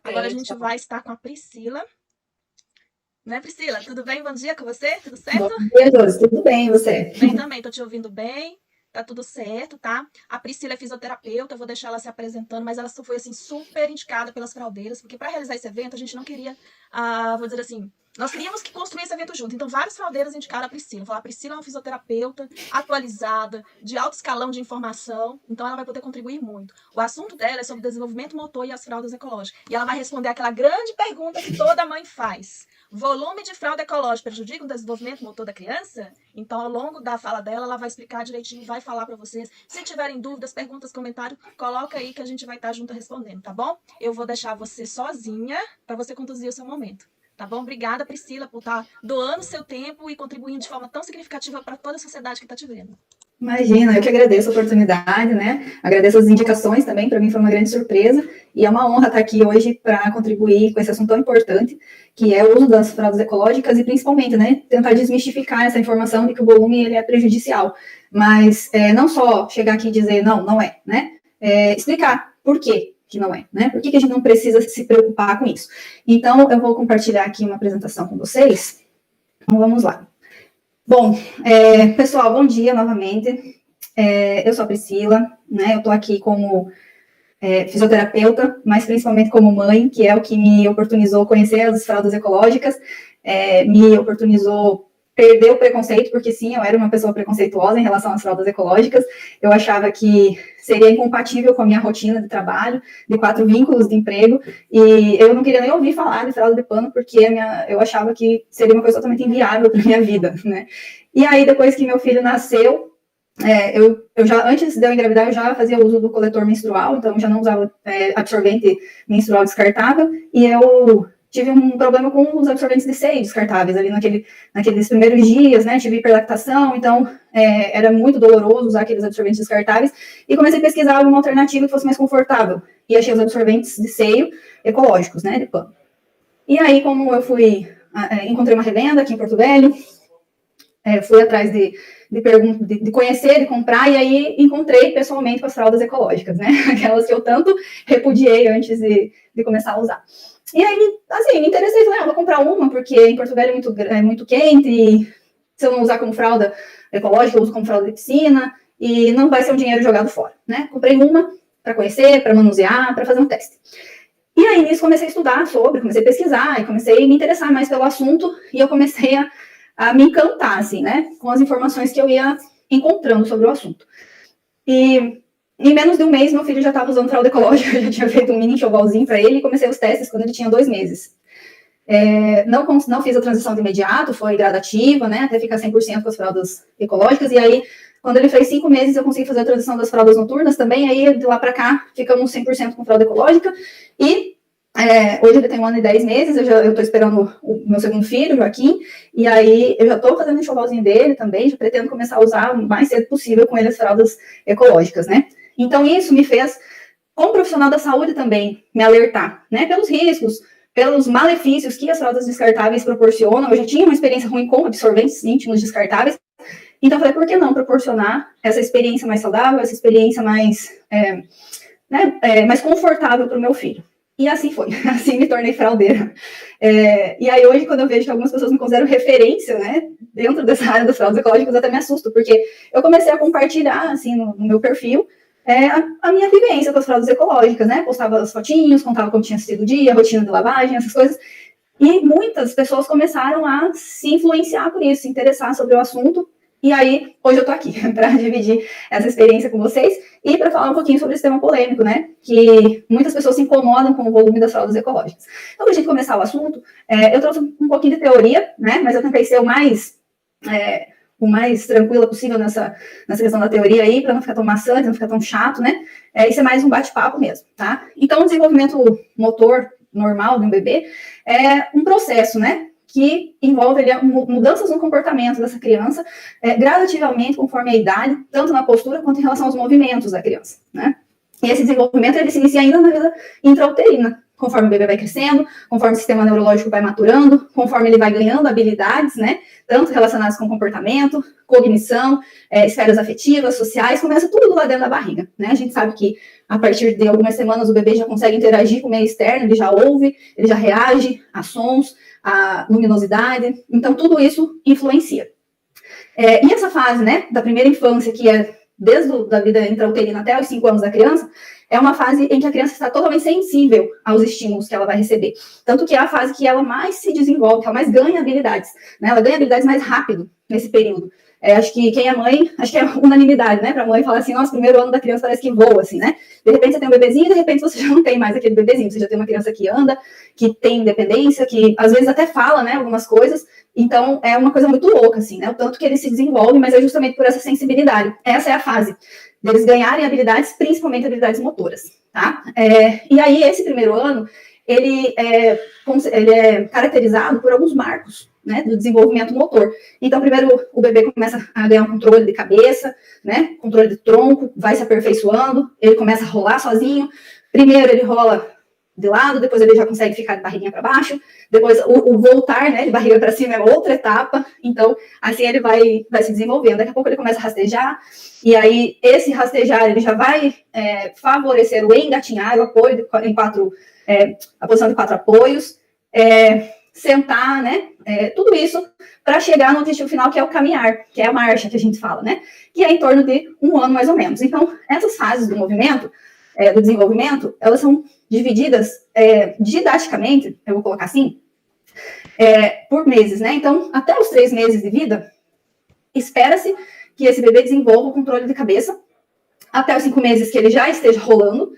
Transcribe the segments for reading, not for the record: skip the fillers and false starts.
Agora a gente vai estar com a Priscila. Né, Priscila? Tudo bem? Bom dia com você? Tudo certo? Bom dia, Josi. Tudo bem, e você? Bem também, tô te ouvindo bem. Tá tudo certo, tá? A Priscila é fisioterapeuta, eu vou deixar ela se apresentando, mas ela foi assim super indicada pelas fraudeiras, porque para realizar esse evento a gente não queria, vou dizer assim, nós queríamos que construir esse evento junto. Então várias fraudeiras indicaram a Priscila. Falaram, a Priscila é uma fisioterapeuta atualizada, de alto escalão de informação, então ela vai poder contribuir muito. O assunto dela é sobre desenvolvimento motor e as fraldas ecológicas. E ela vai responder aquela grande pergunta que toda mãe faz. Volume de fralda ecológica prejudica o desenvolvimento motor da criança? Então, ao longo da fala dela, ela vai explicar direitinho, vai falar para vocês. Se tiverem dúvidas, perguntas, comentários, coloca aí que a gente vai estar junto respondendo, tá bom? Eu vou deixar você sozinha para você conduzir o seu momento. Tá bom? Obrigada, Priscila, por estar doando seu tempo e contribuindo de forma tão significativa para toda a sociedade que está te vendo. Imagina, eu que agradeço a oportunidade, né? Agradeço as indicações também, para mim foi uma grande surpresa e é uma honra estar aqui hoje para contribuir com esse assunto tão importante, que é o uso das fraldas ecológicas e principalmente, né, tentar desmistificar essa informação de que o volume ele é prejudicial, mas não só chegar aqui e dizer não é, né? Explicar por quê que não é, né? Por que a gente não precisa se preocupar com isso? Então, eu vou compartilhar aqui uma apresentação com vocês. Então, vamos lá. Bom, pessoal, bom dia novamente. Eu sou a Priscila, né? Eu estou aqui como fisioterapeuta, mas principalmente como mãe, que é o que me oportunizou conhecer as fraldas ecológicas, me oportunizou perder o preconceito, porque sim, eu era uma pessoa preconceituosa em relação às fraldas ecológicas. Eu achava que seria incompatível com a minha rotina de trabalho, de 4 vínculos de emprego, e eu não queria nem ouvir falar de fralda de pano, porque eu achava que seria uma coisa totalmente inviável para minha vida, né? E aí, depois que meu filho nasceu, eu já, antes de eu engravidar, eu já fazia uso do coletor menstrual, então já não usava absorvente menstrual descartável, e eu tive um problema com os absorventes de seio descartáveis ali naqueles primeiros dias, né? Tive hiperlactação, então era muito doloroso usar aqueles absorventes descartáveis. E comecei a pesquisar uma alternativa que fosse mais confortável. E achei os absorventes de seio ecológicos, né? De pano. E aí, como eu encontrei uma revenda aqui em Porto Velho, fui atrás de conhecer, de comprar, e aí encontrei pessoalmente com as fraldas ecológicas, né? Aquelas que eu tanto repudiei antes de começar a usar. E aí, assim, me interessei, falei, vou comprar uma, porque em Portugal é muito quente, e se eu não usar como fralda ecológica, eu uso como fralda de piscina, e não vai ser um dinheiro jogado fora, né? Comprei uma para conhecer, para manusear, para fazer um teste. E aí, nisso, comecei a estudar comecei a pesquisar, e comecei a me interessar mais pelo assunto, e eu comecei a me encantar, assim, né? Com as informações que eu ia encontrando sobre o assunto. E em menos de um mês, meu filho já estava usando fralda ecológica, eu já tinha feito um mini enxovalzinho para ele e comecei os testes quando ele tinha 2 meses. Não fiz a transição de imediato, foi gradativa, né, até ficar 100% com as fraldas ecológicas, e aí, quando ele fez 5 meses, eu consegui fazer a transição das fraldas noturnas também, aí de lá para cá, ficamos 100% com fralda ecológica, e hoje ele tem 1 ano e 10 meses, eu tô esperando o meu segundo filho, o Joaquim, e aí eu já tô fazendo o enxovalzinho dele também, já pretendo começar a usar o mais cedo possível com ele as fraldas ecológicas, né. Então, isso me fez, como profissional da saúde também, me alertar, né, pelos riscos, pelos malefícios que as fraldas descartáveis proporcionam. Eu já tinha uma experiência ruim com absorventes íntimos descartáveis, então eu falei, por que não proporcionar essa experiência mais saudável, essa experiência mais, mais confortável para o meu filho? E assim foi, assim me tornei fraldeira. E aí hoje, quando eu vejo que algumas pessoas me consideram referência, né, dentro dessa área das fraldas ecológicas, eu até me assusto, porque eu comecei a compartilhar, assim, no meu perfil, a minha vivência com as fraldas ecológicas, né? Postava as fotinhos, contava como tinha sido o dia, a rotina de lavagem, essas coisas. E muitas pessoas começaram a se influenciar por isso, se interessar sobre o assunto. E aí, hoje eu tô aqui para dividir essa experiência com vocês e para falar um pouquinho sobre esse tema polêmico, né? Que muitas pessoas se incomodam com o volume das fraldas ecológicas. Então, para a gente começar o assunto, eu trouxe um pouquinho de teoria, né? Mas eu tentei ser o mais tranquila possível nessa questão da teoria aí, para não ficar tão maçante, não ficar tão chato, né? Isso é mais um bate-papo mesmo, tá? Então, o desenvolvimento motor normal de um bebê é um processo, né? Que envolve ali, mudanças no comportamento dessa criança, gradativamente, conforme a idade, tanto na postura quanto em relação aos movimentos da criança, né? E esse desenvolvimento, ele se inicia ainda na vida intrauterina, conforme o bebê vai crescendo, conforme o sistema neurológico vai maturando, conforme ele vai ganhando habilidades, né, tanto relacionadas com comportamento, cognição, esferas afetivas, sociais, começa tudo lá dentro da barriga, né? A gente sabe que a partir de algumas semanas o bebê já consegue interagir com o meio externo, ele já ouve, ele já reage a sons, a luminosidade, então tudo isso influencia. E essa fase, né, da primeira infância, que é desde a vida intrauterina até os 5 anos da criança, é uma fase em que a criança está totalmente sensível aos estímulos que ela vai receber. Tanto que é a fase que ela mais se desenvolve, que ela mais ganha habilidades, né? Ela ganha habilidades mais rápido nesse período. Acho que quem é mãe, acho que é unanimidade, né? Para a mãe falar assim, nossa, primeiro ano da criança parece que voa, assim, né? De repente você tem um bebezinho, de repente você já não tem mais aquele bebezinho, você já tem uma criança que anda, que tem independência, que às vezes até fala, né, algumas coisas. Então, é uma coisa muito louca, assim, né? O tanto que ele se desenvolve, mas é justamente por essa sensibilidade. Essa é a fase deles ganharem habilidades, principalmente habilidades motoras, tá? E aí, esse primeiro ano, ele é caracterizado por alguns marcos, né, do desenvolvimento motor. Então, primeiro, o bebê começa a ganhar um controle de cabeça, né, controle de tronco, vai se aperfeiçoando, ele começa a rolar sozinho. Primeiro, ele rola de lado, depois ele já consegue ficar de barriguinha para baixo, depois o voltar, né, de barriga para cima é outra etapa, então, assim ele vai se desenvolvendo. Daqui a pouco ele começa a rastejar, e aí esse rastejar, ele já vai favorecer o engatinhar, o apoio a posição de 4 apoios, sentar, né, tudo isso para chegar no objetivo final, que é o caminhar, que é a marcha que a gente fala, né, que é em torno de 1 ano mais ou menos. Então, essas fases do movimento, do desenvolvimento, elas são divididas didaticamente, eu vou colocar assim, por meses, né? Então, até os 3 meses de vida, espera-se que esse bebê desenvolva o controle de cabeça, até os 5 meses que ele já esteja rolando,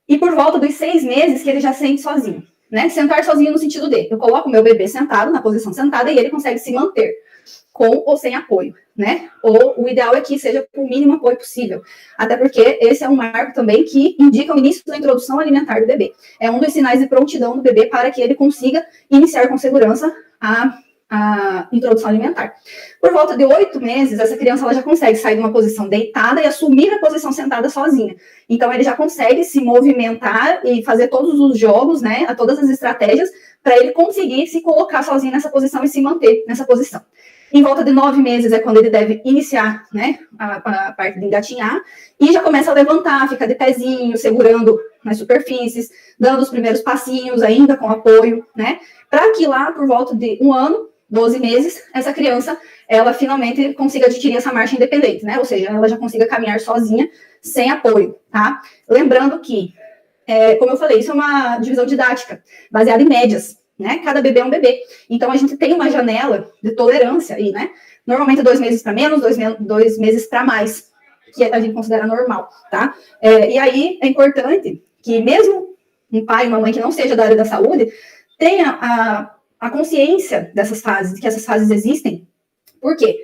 e por volta dos 6 meses que ele já sente sozinho, né? Sentar sozinho no sentido de, eu coloco o meu bebê sentado, na posição sentada, e ele consegue se manter, com ou sem apoio, né? Ou o ideal é que seja com o mínimo apoio possível, até porque esse é um marco também que indica o início da introdução alimentar do bebê. É um dos sinais de prontidão do bebê para que ele consiga iniciar com segurança a introdução alimentar. Por volta de 8 meses, essa criança ela já consegue sair de uma posição deitada e assumir a posição sentada sozinha. Então, ele já consegue se movimentar e fazer todos os jogos, né, todas as estratégias, para ele conseguir se colocar sozinho nessa posição e se manter nessa posição. Em volta de 9 meses é quando ele deve iniciar, né, a parte de engatinhar, e já começa a levantar, fica de pezinho, segurando nas superfícies, dando os primeiros passinhos ainda com apoio, né, para que lá por volta de 1 ano, 12 meses, essa criança, ela finalmente consiga adquirir essa marcha independente, né, ou seja, ela já consiga caminhar sozinha, sem apoio, tá? Lembrando que, como eu falei, isso é uma divisão didática, baseada em médias, né? Cada bebê é um bebê. Então, a gente tem uma janela de tolerância aí, né? Normalmente 2 meses para menos, 2 meses para mais, que a gente considera normal, tá? E aí, é importante que mesmo um pai e uma mãe que não seja da área da saúde tenha a consciência dessas fases, de que essas fases existem. Por quê?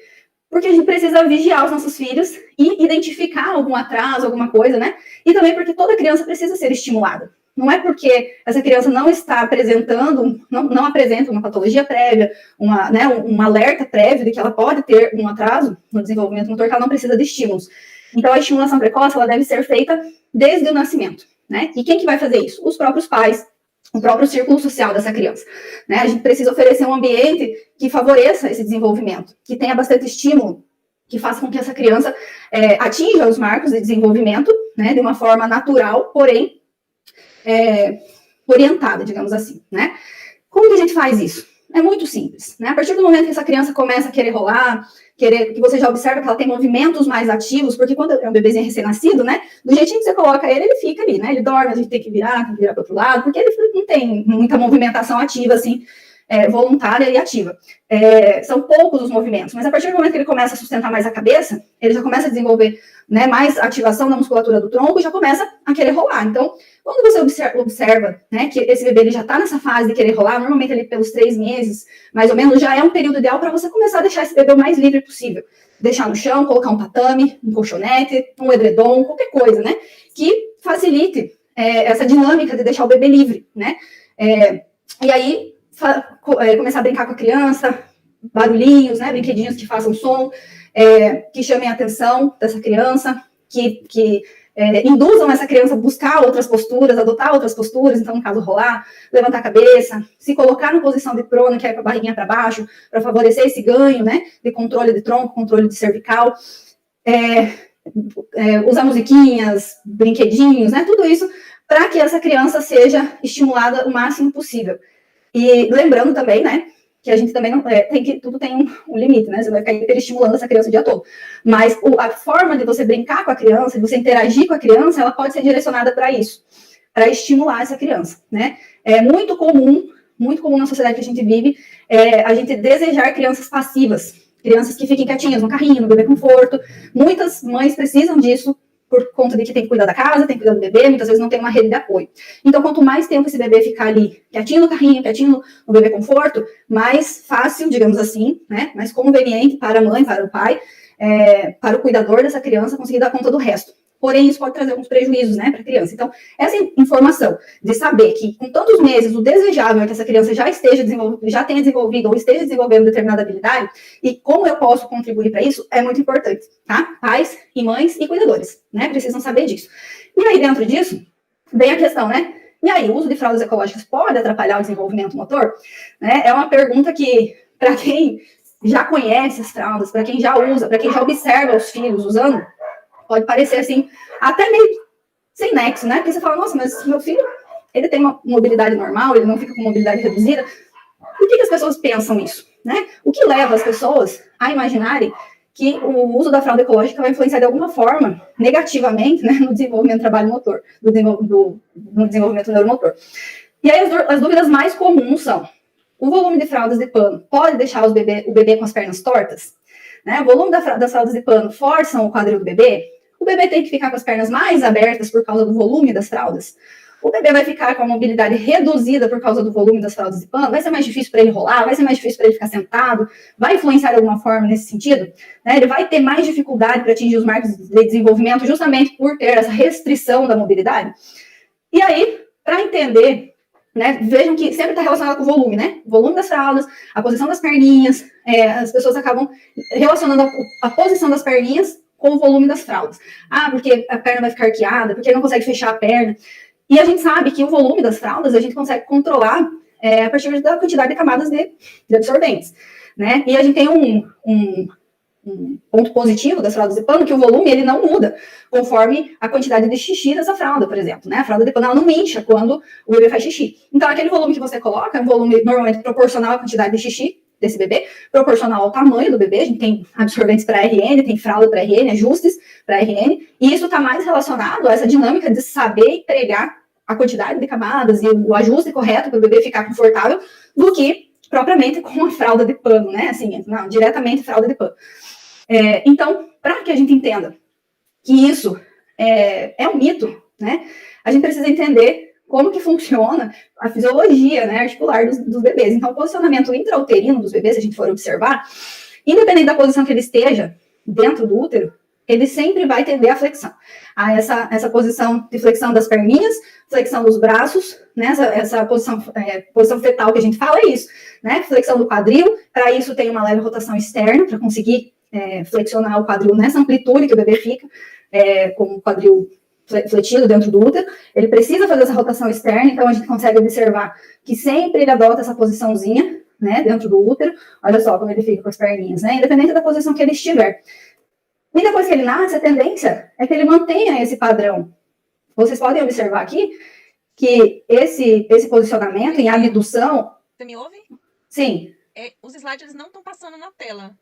Porque a gente precisa vigiar os nossos filhos e identificar algum atraso, alguma coisa, né? E também porque toda criança precisa ser estimulada. Não é porque essa criança não está apresentando, não apresenta uma patologia prévia, um alerta prévio de que ela pode ter um atraso no desenvolvimento motor, que ela não precisa de estímulos. Então, a estimulação precoce, ela deve ser feita desde o nascimento, né? E quem que vai fazer isso? Os próprios pais, o próprio círculo social dessa criança, né? A gente precisa oferecer um ambiente que favoreça esse desenvolvimento, que tenha bastante estímulo, que faça com que essa criança atinja os marcos de desenvolvimento, né? De uma forma natural, porém, orientada, digamos assim, né? Como que a gente faz isso? É muito simples, né? A partir do momento que essa criança começa a querer rolar, que você já observa que ela tem movimentos mais ativos, porque quando é um bebezinho recém-nascido, né? Do jeitinho que você coloca ele, ele fica ali, né? Ele dorme, a gente tem que virar para o outro lado, porque ele não tem muita movimentação ativa, assim, voluntária e ativa. São poucos os movimentos, mas a partir do momento que ele começa a sustentar mais a cabeça, ele já começa a desenvolver, né, mais ativação da musculatura do tronco e já começa a querer rolar. Então, quando você observa, né, que esse bebê ele já está nessa fase de querer rolar, normalmente ele pelos 3 meses, mais ou menos, já é um período ideal para você começar a deixar esse bebê o mais livre possível. Deixar no chão, colocar um tatame, um colchonete, um edredom, qualquer coisa, né, que facilite essa dinâmica de deixar o bebê livre, né. E aí, começar a brincar com a criança, barulhinhos, né, brinquedinhos que façam som, que chamem a atenção dessa criança, que induzam essa criança a buscar outras posturas, adotar outras posturas, então, no caso, rolar, levantar a cabeça, se colocar na posição de prona, que é com a barriguinha para baixo, para favorecer esse ganho, né, de controle de tronco, controle de cervical, usar musiquinhas, brinquedinhos, né? Tudo isso para que essa criança seja estimulada o máximo possível. E lembrando também, né, que a gente também não tem que tudo tem um limite, né? Você vai ficar hiperestimulando essa criança o dia todo. Mas a forma de você brincar com a criança, de você interagir com a criança, ela pode ser direcionada para isso, para estimular essa criança, né? É muito comum na sociedade que a gente vive, a gente desejar crianças passivas, crianças que fiquem quietinhas no carrinho, no bebê conforto. Muitas mães precisam disso por conta de que tem que cuidar da casa, tem que cuidar do bebê, muitas vezes não tem uma rede de apoio. Então, quanto mais tempo esse bebê ficar ali quietinho no carrinho, quietinho no bebê conforto, mais fácil, digamos assim, né, mais conveniente para a mãe, para o pai, para o cuidador dessa criança conseguir dar conta do resto. Porém, isso pode trazer alguns prejuízos, né, para a criança. Então, essa informação de saber que com tantos meses o desejável é que essa criança já tenha desenvolvido ou esteja desenvolvendo determinada habilidade, e como eu posso contribuir para isso, é muito importante, tá? Pais e mães e cuidadores, né, precisam saber disso. E aí, dentro disso, vem a questão, né? E aí, o uso de fraldas ecológicas pode atrapalhar o desenvolvimento motor? Né? É uma pergunta que, para quem já conhece as fraldas, para quem já usa, para quem já observa os filhos usando, pode parecer, assim, até meio sem nexo, né? Porque você fala, nossa, mas meu filho, ele tem uma mobilidade normal, ele não fica com mobilidade reduzida. Por que as pessoas pensam isso, né? O que leva as pessoas a imaginarem que o uso da fralda ecológica vai influenciar de alguma forma, negativamente, né, no desenvolvimento do trabalho motor, no desenvolvimento neuromotor. E aí as dúvidas mais comuns são: o volume de fraldas de pano pode deixar o bebê com as pernas tortas? Né? O volume das fraldas de pano forçam o quadril do bebê? O bebê tem que ficar com as pernas mais abertas por causa do volume das fraldas? O bebê vai ficar com a mobilidade reduzida por causa do volume das fraldas de pano? Vai ser mais difícil para ele rolar? Vai ser mais difícil para ele ficar sentado? Vai influenciar de alguma forma nesse sentido? Né? Ele vai ter mais dificuldade para atingir os marcos de desenvolvimento justamente por ter essa restrição da mobilidade? E aí, para entender, né, vejam que sempre está relacionado com o volume, né? O volume das fraldas, a posição das perninhas, as pessoas acabam relacionando a posição das perninhas com o volume das fraldas. Ah, porque a perna vai ficar arqueada, porque não consegue fechar a perna. E a gente sabe que o volume das fraldas a gente consegue controlar a partir da quantidade de camadas de absorventes, né? E a gente tem um ponto positivo das fraldas de pano, que o volume ele não muda conforme a quantidade de xixi dessa fralda, por exemplo, né? A fralda de pano ela não incha quando o bebê faz xixi. Então, aquele volume que você coloca é um volume normalmente proporcional à quantidade de xixi desse bebê, proporcional ao tamanho do bebê. A gente tem absorventes para RN, tem fralda para RN, ajustes para RN, e isso está mais relacionado a essa dinâmica de saber empregar a quantidade de camadas e o ajuste correto para o bebê ficar confortável, do que propriamente com a fralda de pano, né? Assim, não, diretamente fralda de pano. Então, para que a gente entenda que isso é um mito, né? A gente precisa entender como que funciona a fisiologia, né, articular dos bebês. Então, o posicionamento intrauterino dos bebês, se a gente for observar, independente da posição que ele esteja dentro do útero, ele sempre vai tender à flexão. A essa posição de flexão das perninhas, flexão dos braços, né, essa posição fetal que a gente fala é isso, né? Flexão do quadril, para isso tem uma leve rotação externa, para conseguir flexionar o quadril nessa amplitude que o bebê fica, com o quadril fletido dentro do útero. Ele precisa fazer essa rotação externa, então a gente consegue observar que sempre ele adota essa posiçãozinha, né, dentro do útero. Olha só como ele fica com as perninhas, né, independente da posição que ele estiver. E depois que ele nasce, a tendência é que ele mantenha esse padrão. Vocês podem observar aqui que esse posicionamento em abdução... Você me ouve? Sim. Os slides eles não estão passando na tela.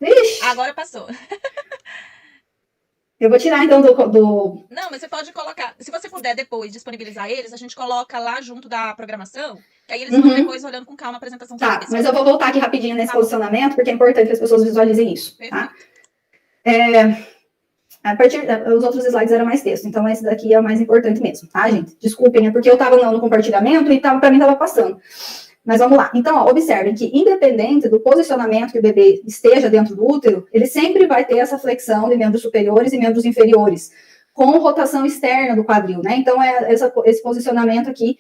Vixe! Agora passou. Eu vou tirar, então, do... Não, mas você pode colocar... Se você puder depois disponibilizar eles, a gente coloca lá junto da programação, que aí eles vão depois olhando com calma a apresentação. Tá, mas eu vou voltar aqui rapidinho nesse posicionamento, porque é importante que as pessoas visualizem isso, tá? Os outros slides eram mais texto, então esse daqui é o mais importante mesmo, tá, gente? Desculpem, é porque eu tava no compartilhamento e para mim tava passando. Mas vamos lá. Então, ó, observem que, independente do posicionamento que o bebê esteja dentro do útero, ele sempre vai ter essa flexão de membros superiores e membros inferiores, com rotação externa do quadril, né? Então, esse posicionamento aqui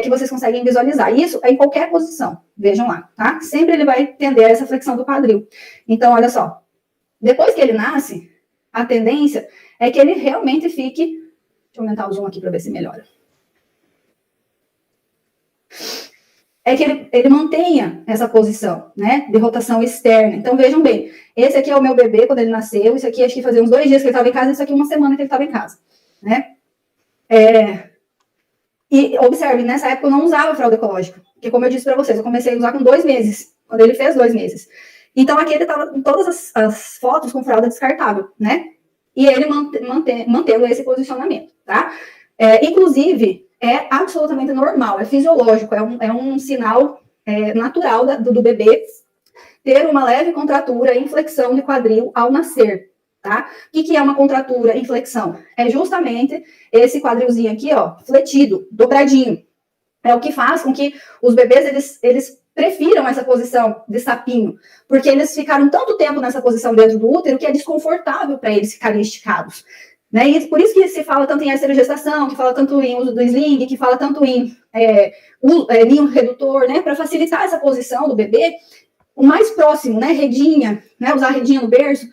que vocês conseguem visualizar. Isso é em qualquer posição, vejam lá, tá? Sempre ele vai tender a essa flexão do quadril. Então, olha só. Depois que ele nasce, a tendência é que ele realmente fique... Deixa eu aumentar o zoom aqui para ver se melhora. é que ele mantenha essa posição, né, de rotação externa. Então, vejam bem, esse aqui é o meu bebê quando ele nasceu, isso aqui acho que fazia uns 2 dias que ele estava em casa, isso aqui uma semana que ele estava em casa, né. E observe, nessa época eu não usava fralda ecológica, porque como eu disse para vocês, eu comecei a usar com 2 meses, quando ele fez 2 meses. Então, aqui ele estava em todas as fotos com fralda descartável, né, e ele mantendo esse posicionamento, tá. Inclusive, é absolutamente normal, é fisiológico, é um sinal natural do bebê ter uma leve contratura e inflexão de quadril ao nascer, tá? O que é uma contratura e inflexão? É justamente esse quadrilzinho aqui, ó, fletido, dobradinho. É o que faz com que os bebês, eles prefiram essa posição de sapinho, porque eles ficaram tanto tempo nessa posição dentro do útero que é desconfortável para eles ficarem esticados. Né? E por isso que se fala tanto em esterogestação, que fala tanto em uso do sling, que fala tanto em ninho redutor, né? Para facilitar essa posição do bebê, o mais próximo, né? Redinha, né? Usar a redinha no berço,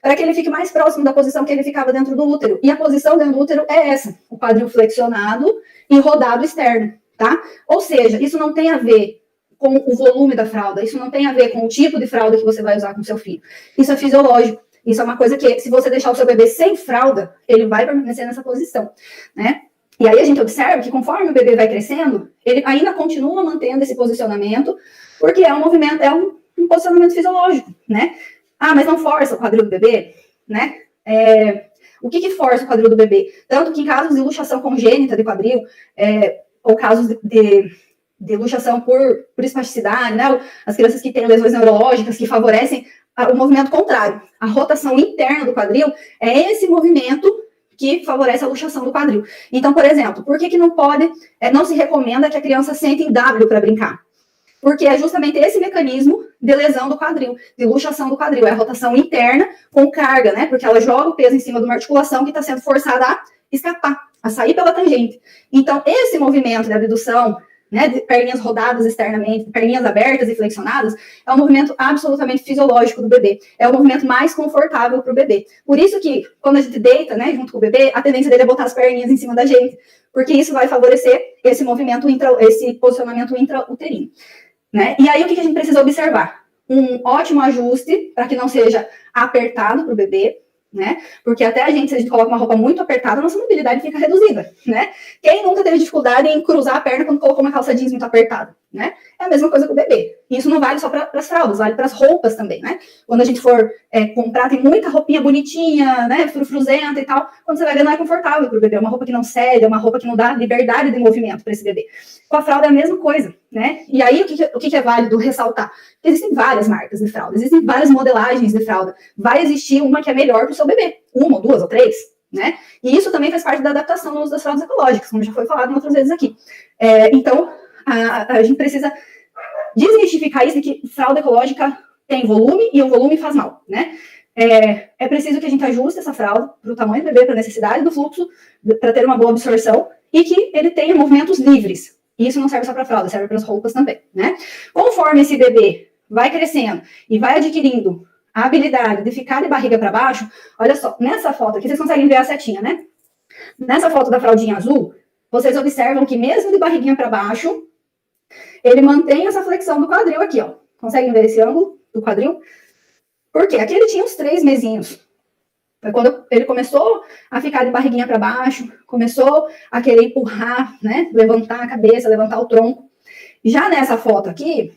para que ele fique mais próximo da posição que ele ficava dentro do útero. E a posição dentro do útero é essa, o quadril flexionado e rodado externo, tá? Ou seja, isso não tem a ver com o volume da fralda, isso não tem a ver com o tipo de fralda que você vai usar com seu filho. Isso é fisiológico. Isso é uma coisa que, se você deixar o seu bebê sem fralda, ele vai permanecer nessa posição, né? E aí a gente observa que conforme o bebê vai crescendo, ele ainda continua mantendo esse posicionamento, porque é um movimento, é um posicionamento fisiológico, né? Ah, mas não força o quadril do bebê, né? O que força o quadril do bebê? Tanto que em casos de luxação congênita de quadril, ou casos de luxação por espasticidade, né? As crianças que têm lesões neurológicas que favorecem o movimento contrário. A rotação interna do quadril é esse movimento que favorece a luxação do quadril. Então, por exemplo, por que não pode, não se recomenda que a criança sente em W para brincar? Porque é justamente esse mecanismo de lesão do quadril, de luxação do quadril, é a rotação interna com carga, né? Porque ela joga o peso em cima de uma articulação que está sendo forçada a escapar, a sair pela tangente. Então, esse movimento de abdução, né, de perninhas rodadas externamente, perninhas abertas e flexionadas, é um movimento absolutamente fisiológico do bebê. É o movimento mais confortável para o bebê. Por isso que, quando a gente deita, né, junto com o bebê, a tendência dele é botar as perninhas em cima da gente, porque isso vai favorecer esse movimento, esse posicionamento intrauterino. Né? E aí, o que a gente precisa observar? Um ótimo ajuste para que não seja apertado para o bebê, né? Porque até se a gente coloca uma roupa muito apertada, nossa mobilidade fica reduzida, né? Quem nunca teve dificuldade em cruzar a perna quando colocou uma calça jeans muito apertada, né? É a mesma coisa com o bebê. E isso não vale só para as fraldas, vale para as roupas também, né? Quando a gente for comprar, tem muita roupinha bonitinha, né? Frufruzenta e tal. Quando você vai ver, não é confortável para o bebê. É uma roupa que não cede, é uma roupa que não dá liberdade de movimento para esse bebê. Com a fralda é a mesma coisa, né? E aí, o que é válido ressaltar? Existem várias marcas de fralda, existem várias modelagens de fralda. Vai existir uma que é melhor para o seu bebê. 1, ou 2, ou 3, né? E isso também faz parte da adaptação no uso das fraldas ecológicas, como já foi falado outras vezes aqui. Então, a gente precisa desmistificar isso de que fralda ecológica tem volume e o volume faz mal, né? É preciso que a gente ajuste essa fralda para o tamanho do bebê, para a necessidade do fluxo, para ter uma boa absorção e que ele tenha movimentos livres. E isso não serve só para a fralda, serve para as roupas também, né? Conforme esse bebê vai crescendo e vai adquirindo a habilidade de ficar de barriga para baixo, olha só, nessa foto aqui, vocês conseguem ver a setinha, né? Nessa foto da fraldinha azul, vocês observam que mesmo de barriguinha para baixo, ele mantém essa flexão do quadril aqui, ó. Conseguem ver esse ângulo do quadril? Por quê? Aqui ele tinha uns 3 mesinhos. Foi quando ele começou a ficar de barriguinha para baixo, começou a querer empurrar, né? Levantar a cabeça, levantar o tronco. Já nessa foto aqui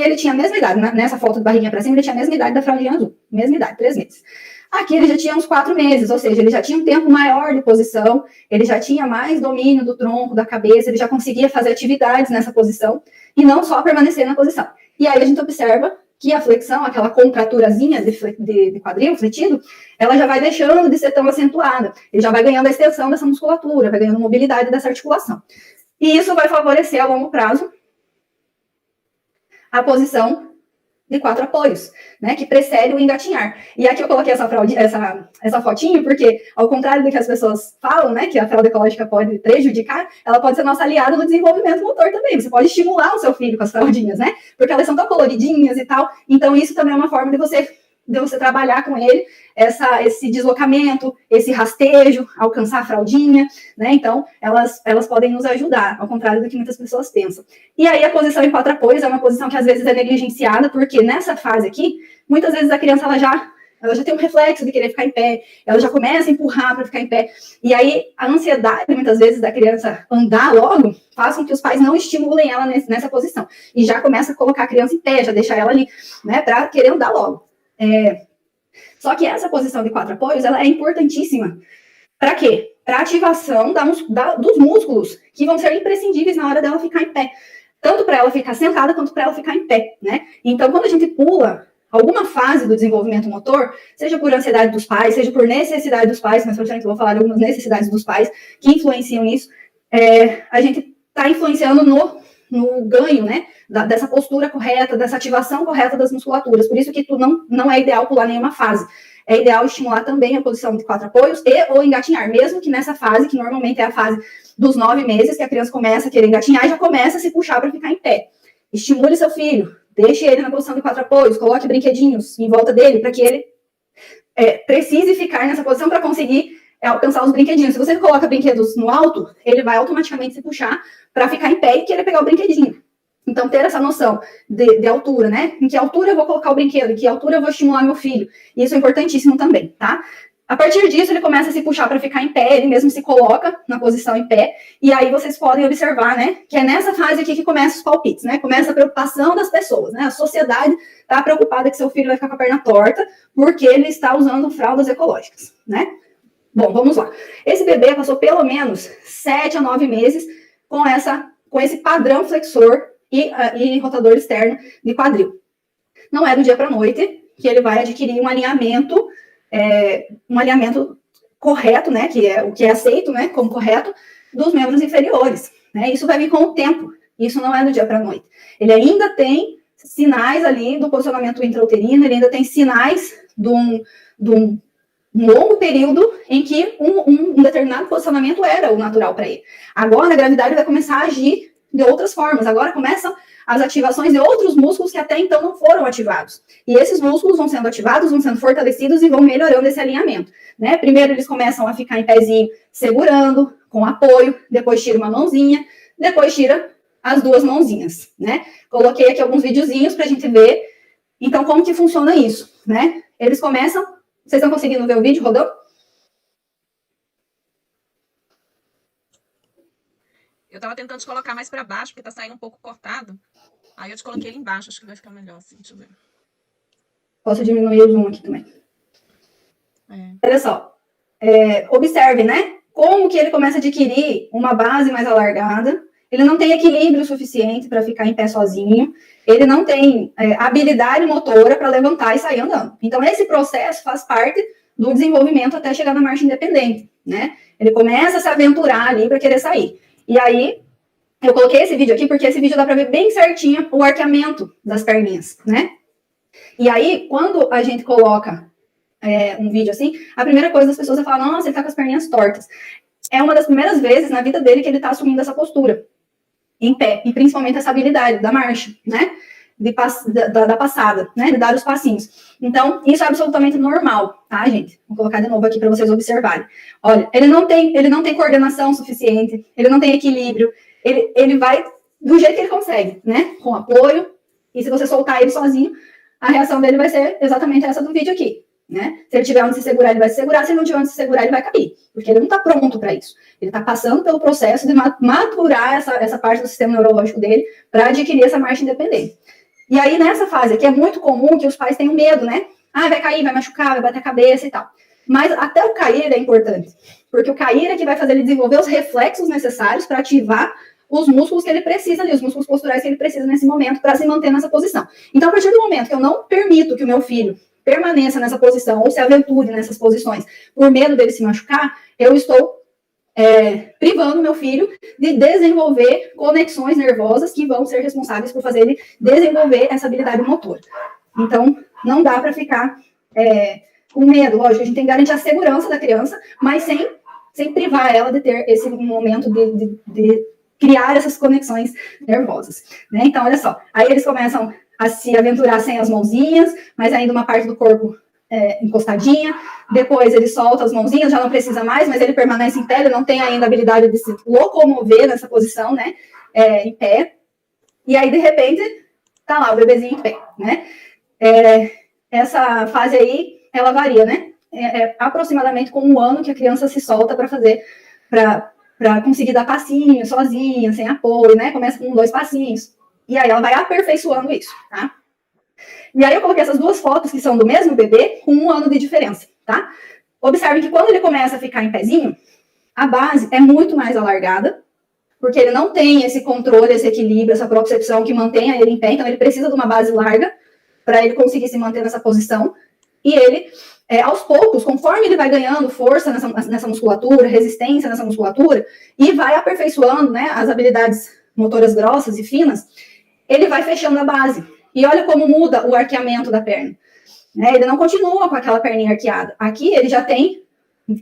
ele tinha a mesma idade. Nessa foto de barriguinha para cima, ele tinha a mesma idade da fraldinha azul. Mesma idade, 3 meses. Aqui ele já tinha uns 4 meses, ou seja, ele já tinha um tempo maior de posição, ele já tinha mais domínio do tronco, da cabeça, ele já conseguia fazer atividades nessa posição, e não só permanecer na posição. E aí a gente observa que a flexão, aquela contraturazinha de quadril fletido, ela já vai deixando de ser tão acentuada, ele já vai ganhando a extensão dessa musculatura, vai ganhando mobilidade dessa articulação. E isso vai favorecer a longo prazo a posição de 4 apoios, né, que precede o engatinhar. E aqui eu coloquei essa fotinho, porque, ao contrário do que as pessoas falam, né, que a fralda ecológica pode prejudicar, ela pode ser nossa aliada no desenvolvimento motor também. Você pode estimular o seu filho com as fraldinhas, né, porque elas são tão coloridinhas e tal. Então, isso também é uma forma de você de você trabalhar com ele esse deslocamento, esse rastejo, alcançar a fraldinha, né? Então, elas podem nos ajudar, ao contrário do que muitas pessoas pensam. E aí, a posição em 4 apoios é uma posição que às vezes é negligenciada, porque nessa fase aqui, muitas vezes a criança ela já tem um reflexo de querer ficar em pé, ela já começa a empurrar para ficar em pé, e aí a ansiedade, muitas vezes, da criança andar logo, faz com que os pais não estimulem ela nessa posição, e já começa a colocar a criança em pé, já deixa ela ali, né, para querer andar logo. Só que essa posição de 4 apoios, ela é importantíssima. Para quê? Para ativação dos músculos, que vão ser imprescindíveis na hora dela ficar em pé, tanto para ela ficar sentada, quanto para ela ficar em pé, né? Então, quando a gente pula alguma fase do desenvolvimento motor, seja por ansiedade dos pais, seja por necessidade dos pais, mas eu vou falar de algumas necessidades dos pais que influenciam nisso, a gente está influenciando no ganho, né, dessa postura correta, dessa ativação correta das musculaturas. Por isso que não é ideal pular nenhuma fase. É ideal estimular também a posição de 4 apoios ou engatinhar, mesmo que nessa fase, que normalmente é a fase dos 9 meses, que a criança começa a querer engatinhar e já começa a se puxar para ficar em pé. Estimule seu filho, deixe ele na posição de 4 apoios, coloque brinquedinhos em volta dele, para que ele precise ficar nessa posição para conseguir alcançar os brinquedinhos. Se você coloca brinquedos no alto, ele vai automaticamente se puxar para ficar em pé e querer pegar o brinquedinho. Então, ter essa noção de altura, né? Em que altura eu vou colocar o brinquedo, em que altura eu vou estimular meu filho. Isso é importantíssimo também, tá? A partir disso, ele começa a se puxar para ficar em pé, ele mesmo se coloca na posição em pé, e aí vocês podem observar, né, que é nessa fase aqui que começam os palpites, né? Começa a preocupação das pessoas, né? A sociedade está preocupada que seu filho vai ficar com a perna torta porque ele está usando fraldas ecológicas, né? Bom, vamos lá. Esse bebê passou pelo menos 7 a 9 meses com esse padrão flexor e rotador externo de quadril. Não é do dia para a noite que ele vai adquirir um alinhamento correto, né, que é o que é aceito, né, como correto, dos membros inferiores, né? Isso vai vir com o tempo. Isso não é do dia para a noite. Ele ainda tem sinais ali do posicionamento intrauterino, ele ainda tem sinais de um longo período em que um determinado posicionamento era o natural para ele. Agora a gravidade vai começar a agir de outras formas. Agora começam as ativações de outros músculos que até então não foram ativados. E esses músculos vão sendo ativados, vão sendo fortalecidos e vão melhorando esse alinhamento, né? Primeiro eles começam a ficar em pezinho, segurando, com apoio, depois tira uma mãozinha, depois tira as 2 mãozinhas, né? Coloquei aqui alguns videozinhos pra gente ver, então, como que funciona isso, né? Eles começam, vocês estão conseguindo ver o vídeo rodando? Eu tava tentando te colocar mais para baixo, porque tá saindo um pouco cortado. Aí eu te coloquei ele embaixo, acho que vai ficar melhor assim, deixa eu ver. Posso diminuir o zoom aqui também. Olha só, observe, né? Como que ele começa a adquirir uma base mais alargada, ele não tem equilíbrio suficiente para ficar em pé sozinho, ele não tem habilidade motora para levantar e sair andando. Então, esse processo faz parte do desenvolvimento até chegar na marcha independente, né? Ele começa a se aventurar ali para querer sair. E aí, eu coloquei esse vídeo aqui porque esse vídeo dá para ver bem certinho o arqueamento das perninhas, né? E aí, quando a gente coloca um vídeo assim, a primeira coisa das pessoas é falar, nossa, ele tá com as perninhas tortas. É uma das primeiras vezes na vida dele que ele tá assumindo essa postura, em pé, e principalmente essa habilidade da marcha, né? Da passada, né? De dar os passinhos. Então, isso é absolutamente normal, tá, gente? Vou colocar de novo aqui para vocês observarem. Olha, ele não tem coordenação suficiente, ele não tem equilíbrio, ele vai do jeito que ele consegue, né? Com apoio, e se você soltar ele sozinho, a reação dele vai ser exatamente essa do vídeo aqui, né? Se ele tiver onde se segurar, ele vai se segurar, se ele não tiver onde se segurar, ele vai cair, porque ele não está pronto para isso. Ele está passando pelo processo de maturar essa parte do sistema neurológico dele para adquirir essa marcha independente. E aí, nessa fase aqui, é muito comum que os pais tenham medo, né? Ah, vai cair, vai machucar, vai bater a cabeça e tal. Mas até o cair é importante, porque o cair é que vai fazer ele desenvolver os reflexos necessários para ativar os músculos que ele precisa ali, os músculos posturais que ele precisa nesse momento para se manter nessa posição. Então, a partir do momento que eu não permito que o meu filho permaneça nessa posição ou se aventure nessas posições por medo dele se machucar, eu estou privando meu filho de desenvolver conexões nervosas que vão ser responsáveis por fazer ele desenvolver essa habilidade motora. Então, não dá para ficar com medo. Lógico, a gente tem que garantir a segurança da criança, mas sem privar ela de ter esse momento de criar essas conexões nervosas, né? Então, olha só, aí eles começam a se aventurar sem as mãozinhas, mas ainda uma parte do corpo encostadinha. Depois ele solta as mãozinhas, já não precisa mais, mas ele permanece em pé, ele não tem ainda a habilidade de se locomover nessa posição, né? Em pé. E aí, de repente, tá lá o bebezinho em pé, né? Essa fase aí, ela varia, né? Aproximadamente com 1 ano que a criança se solta para fazer, para conseguir dar passinho sozinha, sem apoio, né? Começa com 2 passinhos. E aí ela vai aperfeiçoando isso, tá? E aí eu coloquei essas 2 fotos que são do mesmo bebê com 1 ano de diferença, tá? Observem que quando ele começa a ficar em pezinho, a base é muito mais alargada, porque ele não tem esse controle, esse equilíbrio, essa propriocepção que mantenha ele em pé, então ele precisa de uma base larga para ele conseguir se manter nessa posição. E ele, aos poucos, conforme ele vai ganhando força nessa musculatura, resistência nessa musculatura, e vai aperfeiçoando, né, as habilidades motoras grossas e finas, ele vai fechando a base. E olha como muda o arqueamento da perna. Né? Ele não continua com aquela perninha arqueada. Aqui ele já tem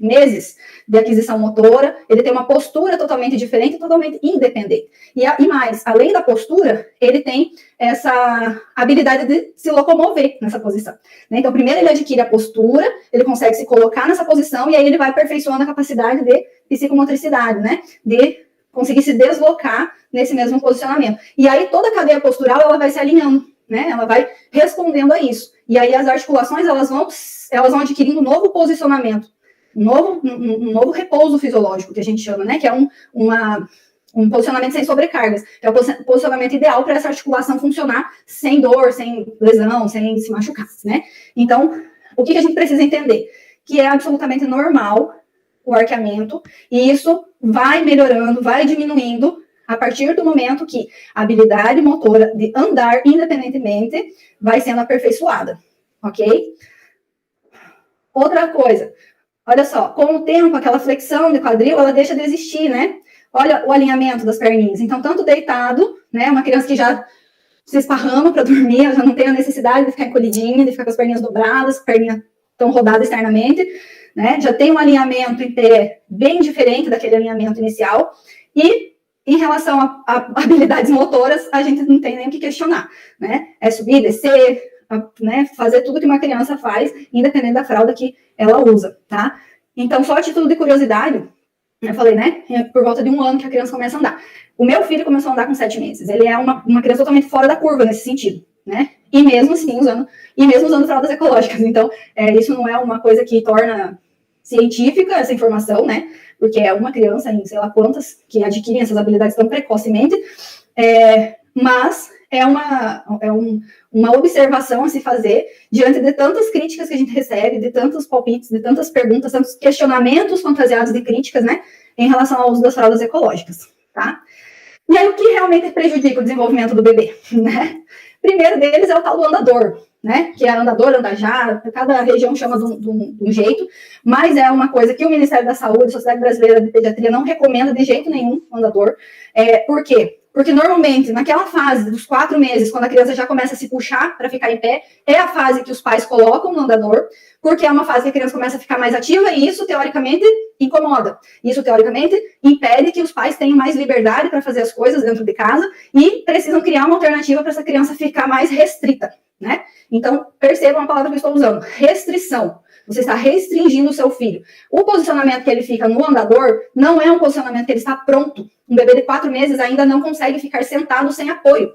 meses de aquisição motora, ele tem uma postura totalmente diferente, totalmente independente. E mais, além da postura, ele tem essa habilidade de se locomover nessa posição. Né? Então, primeiro ele adquire a postura, ele consegue se colocar nessa posição, e aí ele vai aperfeiçoando a capacidade de psicomotricidade, né? De conseguir se deslocar nesse mesmo posicionamento. E aí toda a cadeia postural, ela vai se alinhando, né? Ela vai respondendo a isso. E aí as articulações, elas vão adquirindo um novo posicionamento, um novo repouso fisiológico, que a gente chama, né? Que é um posicionamento sem sobrecargas, que é o posicionamento ideal para essa articulação funcionar sem dor, sem lesão, sem se machucar, né? Então, o que a gente precisa entender? Que é absolutamente normal o arqueamento, e isso vai melhorando, vai diminuindo a partir do momento que a habilidade motora de andar independentemente vai sendo aperfeiçoada, ok? Outra coisa, olha só, com o tempo, aquela flexão de quadril, ela deixa de existir, né? Olha o alinhamento das perninhas. Então, tanto deitado, né? Uma criança que já se esparrama para dormir, ela já não tem a necessidade de ficar encolhidinha, de ficar com as perninhas dobradas, perninha tão rodada externamente, né? Já tem um alinhamento em pé bem diferente daquele alinhamento inicial. E em relação a habilidades motoras, a gente não tem nem o que questionar, né? É subir, descer, né? Fazer tudo que uma criança faz, independente da fralda que ela usa, tá? Então, só a título de curiosidade, eu falei, né? É por volta de 1 ano que a criança começa a andar. O meu filho começou a andar com 7 meses. Ele é uma criança totalmente fora da curva nesse sentido, né? E mesmo assim, usando fraldas ecológicas. Então, isso não é uma coisa que torna científica essa informação, né? Porque é uma criança em sei lá quantas que adquirem essas habilidades tão precocemente, mas é uma observação a se fazer diante de tantas críticas que a gente recebe, de tantos palpites, de tantas perguntas, tantos questionamentos fantasiados de críticas, né, em relação ao uso das fraldas ecológicas, tá? E aí, o que realmente prejudica o desenvolvimento do bebê, né? Primeiro deles é o tal do andador, né, que é andador, andajá, cada região chama de um jeito, mas é uma coisa que o Ministério da Saúde, a Sociedade Brasileira de Pediatria não recomenda de jeito nenhum o andador. Por quê? Porque normalmente, naquela fase dos 4 meses, quando a criança já começa a se puxar para ficar em pé, é a fase que os pais colocam no andador, porque é uma fase que a criança começa a ficar mais ativa e isso, teoricamente, incomoda. Isso, teoricamente, impede que os pais tenham mais liberdade para fazer as coisas dentro de casa e precisam criar uma alternativa para essa criança ficar mais restrita, né? Então, percebam a palavra que eu estou usando, restrição. Você está restringindo o seu filho. O posicionamento que ele fica no andador não é um posicionamento que ele está pronto. Um bebê de 4 meses ainda não consegue ficar sentado sem apoio,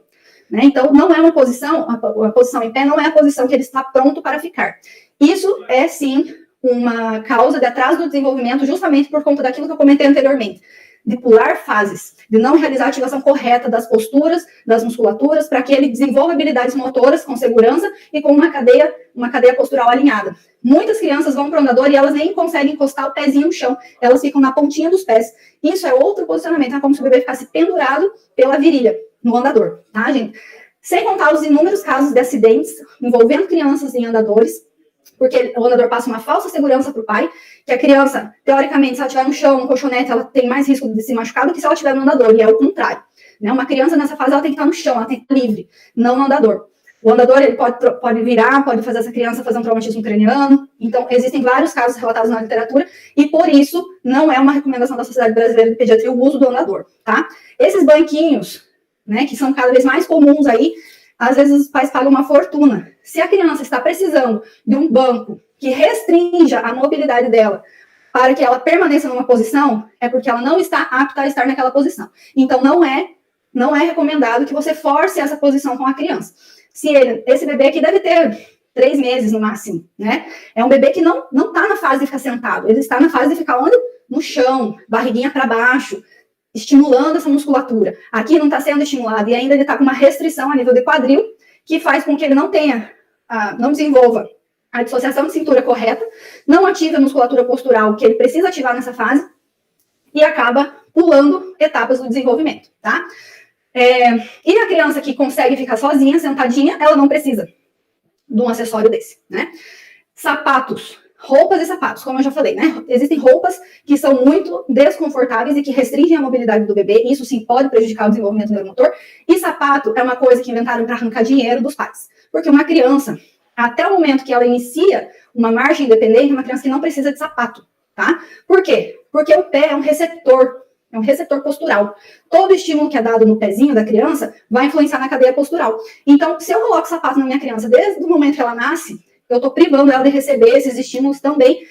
né? Então, não é uma posição, a posição em pé não é a posição que ele está pronto para ficar. Isso é, sim, uma causa de atraso do desenvolvimento justamente por conta daquilo que eu comentei anteriormente, de pular fases, de não realizar a ativação correta das posturas, das musculaturas, para que ele desenvolva habilidades motoras com segurança e com uma cadeia postural alinhada. Muitas crianças vão para o andador e elas nem conseguem encostar o pezinho no chão, elas ficam na pontinha dos pés. Isso é outro posicionamento, é como se o bebê ficasse pendurado pela virilha no andador, tá, gente? Sem contar os inúmeros casos de acidentes envolvendo crianças em andadores, porque o andador passa uma falsa segurança para o pai, que a criança, teoricamente, se ela estiver no chão, no colchonete, ela tem mais risco de se machucar do que se ela estiver no andador, e é o contrário, né? Uma criança nessa fase, ela tem que estar no chão, ela tem que estar livre, não no andador. O andador, ele pode virar, pode fazer essa criança fazer um traumatismo craniano, então existem vários casos relatados na literatura, e por isso não é uma recomendação da Sociedade Brasileira de Pediatria o uso do andador, tá? Esses banquinhos, né, que são cada vez mais comuns aí, Às vezes os pais pagam uma fortuna. Se a criança está precisando de um banco que restrinja a mobilidade dela para que ela permaneça numa posição, é porque ela não está apta a estar naquela posição. Então, não é recomendado que você force essa posição com a criança. Esse bebê aqui deve ter 3 meses no máximo, né? É um bebê que não está na fase de ficar sentado, ele está na fase de ficar onde? No chão, barriguinha para baixo, estimulando essa musculatura. Aqui não está sendo estimulado e ainda ele está com uma restrição a nível de quadril, que faz com que ele não desenvolva a dissociação de cintura correta, não ative a musculatura postural que ele precisa ativar nessa fase e acaba pulando etapas do desenvolvimento, tá? E a criança que consegue ficar sozinha, sentadinha, ela não precisa de um acessório desse, né? Sapatos, roupas e sapatos, como eu já falei, né? Existem roupas que são muito desconfortáveis e que restringem a mobilidade do bebê, e isso sim pode prejudicar o desenvolvimento neuromotor, e sapato é uma coisa que inventaram para arrancar dinheiro dos pais, porque uma criança, até o momento que ela inicia uma marcha independente, é uma criança que não precisa de sapato, tá? Por quê? Porque o pé é um receptor postural. Todo estímulo que é dado no pezinho da criança vai influenciar na cadeia postural. Então, se eu coloco sapato na minha criança desde o momento que ela nasce, eu estou privando ela de receber esses estímulos também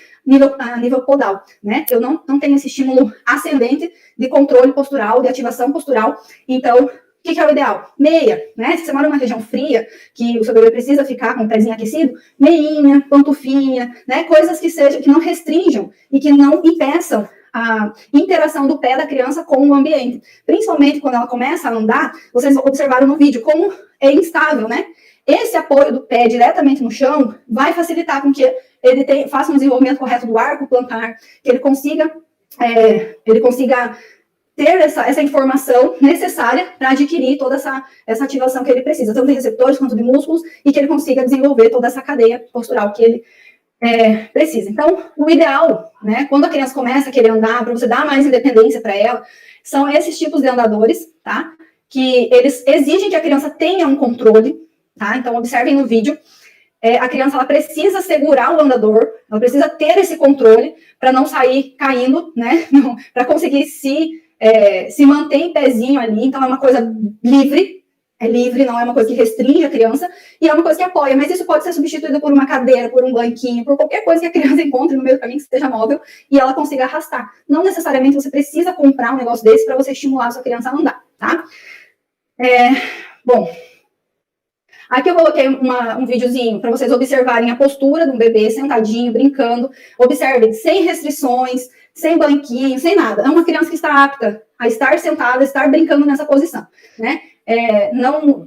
a nível podal, né? Eu não tenho esse estímulo ascendente de controle postural, de ativação postural. Então, o que é o ideal? Meia, né? Se você mora numa região fria, que o seu bebê precisa ficar com o pezinho aquecido, meinha, pantufinha, né? Coisas que não restringam e que não impeçam a interação do pé da criança com o ambiente. Principalmente quando ela começa a andar, vocês observaram no vídeo como é instável, né? Esse apoio do pé diretamente no chão vai facilitar com que ele faça um desenvolvimento correto do arco plantar, que ele consiga ter essa informação necessária para adquirir toda essa ativação que ele precisa, tanto de receptores quanto de músculos, e que ele consiga desenvolver toda essa cadeia postural que ele precisa. Então, o ideal, né, quando a criança começa a querer andar, para você dar mais independência para ela, são esses tipos de andadores, tá? Que eles exigem que a criança tenha um controle, tá? Então, observem no vídeo. A criança ela precisa segurar o andador, ela precisa ter esse controle para não sair caindo, né? Para conseguir se manter em pezinho ali. Então, é uma coisa livre. É livre, não é uma coisa que restringe a criança, e é uma coisa que apoia, mas isso pode ser substituído por uma cadeira, por um banquinho, por qualquer coisa que a criança encontre no meio do caminho que esteja móvel e ela consiga arrastar. Não necessariamente você precisa comprar um negócio desse para você estimular a sua criança a andar, tá? Bom, aqui eu coloquei um videozinho para vocês observarem a postura de um bebê sentadinho, brincando. Observem, sem restrições, sem banquinho, sem nada. É uma criança que está apta a estar sentada, a estar brincando nessa posição, né?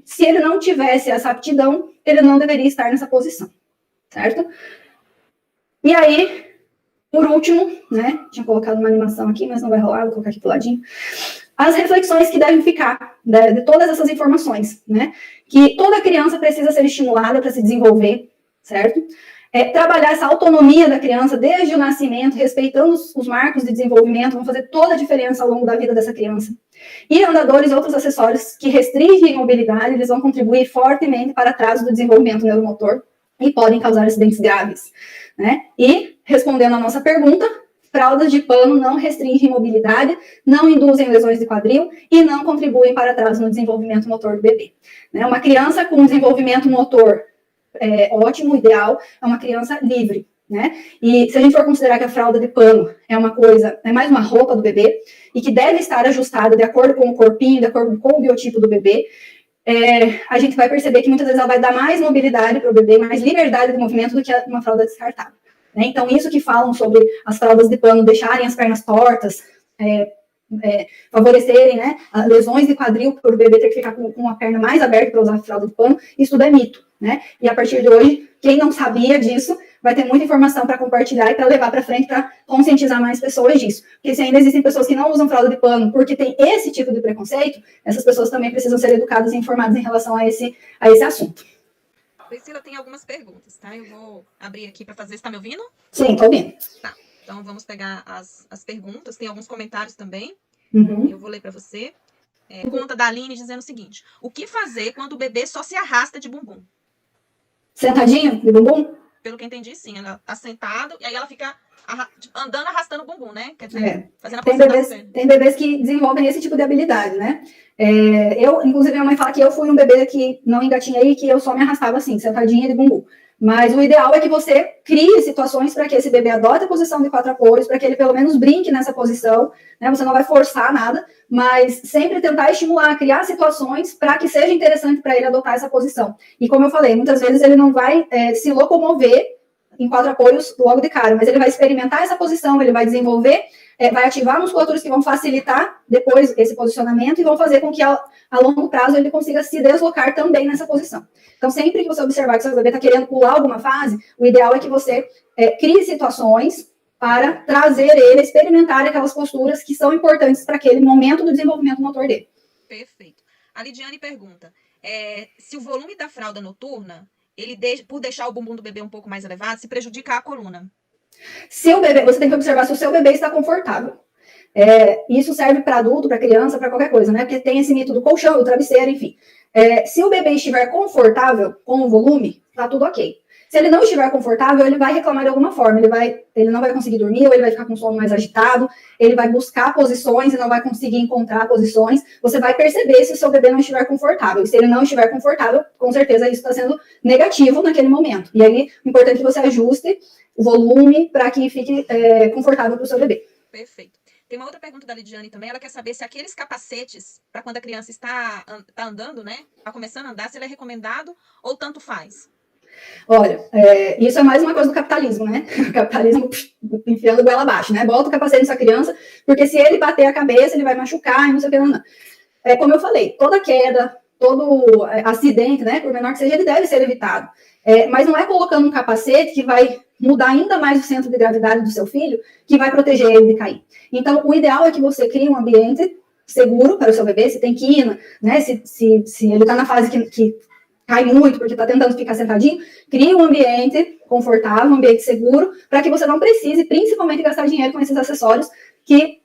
Se ele não tivesse essa aptidão, ele não deveria estar nessa posição, certo? E aí, por último, né? Tinha colocado uma animação aqui, mas não vai rolar, vou colocar aqui pro ladinho. As reflexões que devem ficar de todas essas informações, né? Que toda criança precisa ser estimulada para se desenvolver, certo? Trabalhar essa autonomia da criança desde o nascimento, respeitando os marcos de desenvolvimento, vão fazer toda a diferença ao longo da vida dessa criança. E andadores e outros acessórios que restringem a mobilidade, eles vão contribuir fortemente para atraso do desenvolvimento neuromotor e podem causar acidentes graves, né? E, respondendo à nossa pergunta, fraldas de pano não restringem mobilidade, não induzem lesões de quadril e não contribuem para atraso no desenvolvimento motor do bebê. Uma criança com desenvolvimento motor ótimo, ideal, é uma criança livre, né? E se a gente for considerar que a fralda de pano é mais uma roupa do bebê e que deve estar ajustada de acordo com o corpinho, de acordo com o biotipo do bebê, a gente vai perceber que muitas vezes ela vai dar mais mobilidade para o bebê, mais liberdade de movimento do que uma fralda descartável, né? Então, isso que falam sobre as fraldas de pano deixarem as pernas tortas, favorecerem, né, lesões de quadril por o bebê ter que ficar com a perna mais aberta para usar a fralda de pano, isso tudo é mito, né? E a partir de hoje, quem não sabia disso vai ter muita informação para compartilhar e para levar para frente para conscientizar mais pessoas disso. Porque se ainda existem pessoas que não usam fralda de pano porque tem esse tipo de preconceito, essas pessoas também precisam ser educadas e informadas em relação a esse assunto. Priscila, tem algumas perguntas, tá? Eu vou abrir aqui para fazer. Você está me ouvindo? Sim, estou ouvindo. Tá. Então, vamos pegar as perguntas. Tem alguns comentários também. Uhum. Eu vou ler para você. Pergunta da Aline dizendo o seguinte: o que fazer quando o bebê só se arrasta de bumbum? Sentadinho, de bumbum? pelo que eu entendi, sim. Ela tá sentada e aí ela fica andando, arrastando o bumbum, né? Quer dizer, fazendo a posição da perna. Tem bebês que desenvolvem esse tipo de habilidade, né? Inclusive, minha mãe fala que eu fui um bebê que não engatinhei, que eu só me arrastava assim, sentadinha de bumbum. Mas o ideal é que você crie situações para que esse bebê adote a posição de 4 apoios, para que ele pelo menos brinque nessa posição, né? Você não vai forçar nada, mas sempre tentar estimular, criar situações para que seja interessante para ele adotar essa posição. E como eu falei, muitas vezes ele não vai se locomover em 4 apoios logo de cara, mas ele vai experimentar essa posição, ele vai desenvolver, vai ativar musculaturas que vão facilitar depois esse posicionamento e vão fazer com que a longo prazo ele consiga se deslocar também nessa posição. Então, sempre que você observar que seu bebê está querendo pular alguma fase, o ideal é que você crie situações para trazer ele a experimentar aquelas posturas que são importantes para aquele momento do desenvolvimento motor dele. Perfeito. A Lidiane pergunta, se o volume da fralda noturna, por deixar o bumbum do bebê um pouco mais elevado, se prejudica a coluna. Se o bebê, você tem que observar se o seu bebê está confortável. Isso serve para adulto, para criança, para qualquer coisa, né? Porque tem esse mito do colchão, do travesseiro, enfim. Se o bebê estiver confortável com o volume, tá tudo ok. Se ele não estiver confortável, ele vai reclamar de alguma forma. Ele não vai conseguir dormir, ou ele vai ficar com o sono mais agitado, ele vai buscar posições e não vai conseguir encontrar posições. Você vai perceber se o seu bebê não estiver confortável. E se ele não estiver confortável, com certeza isso está sendo negativo naquele momento. E aí, o importante é que você ajuste o volume para que fique confortável para o seu bebê. Perfeito. Tem uma outra pergunta da Lidiane também, ela quer saber se aqueles capacetes, para quando a criança está andando, né, está começando a andar, se ele é recomendado ou tanto faz? Olha, isso é mais uma coisa do capitalismo, né? O capitalismo enfiando goela abaixo, né? Bota o capacete nessa criança, porque se ele bater a cabeça, ele vai machucar e não sei o que, não. Como eu falei, toda queda, todo acidente, né, por menor que seja, ele deve ser evitado. Mas não é colocando um capacete que vai mudar ainda mais o centro de gravidade do seu filho, que vai proteger ele de cair. Então, o ideal é que você crie um ambiente seguro para o seu bebê, se tem quina, né, se ele está na fase que cai muito, porque está tentando ficar sentadinho, crie um ambiente confortável, um ambiente seguro, para que você não precise, principalmente, gastar dinheiro com esses acessórios que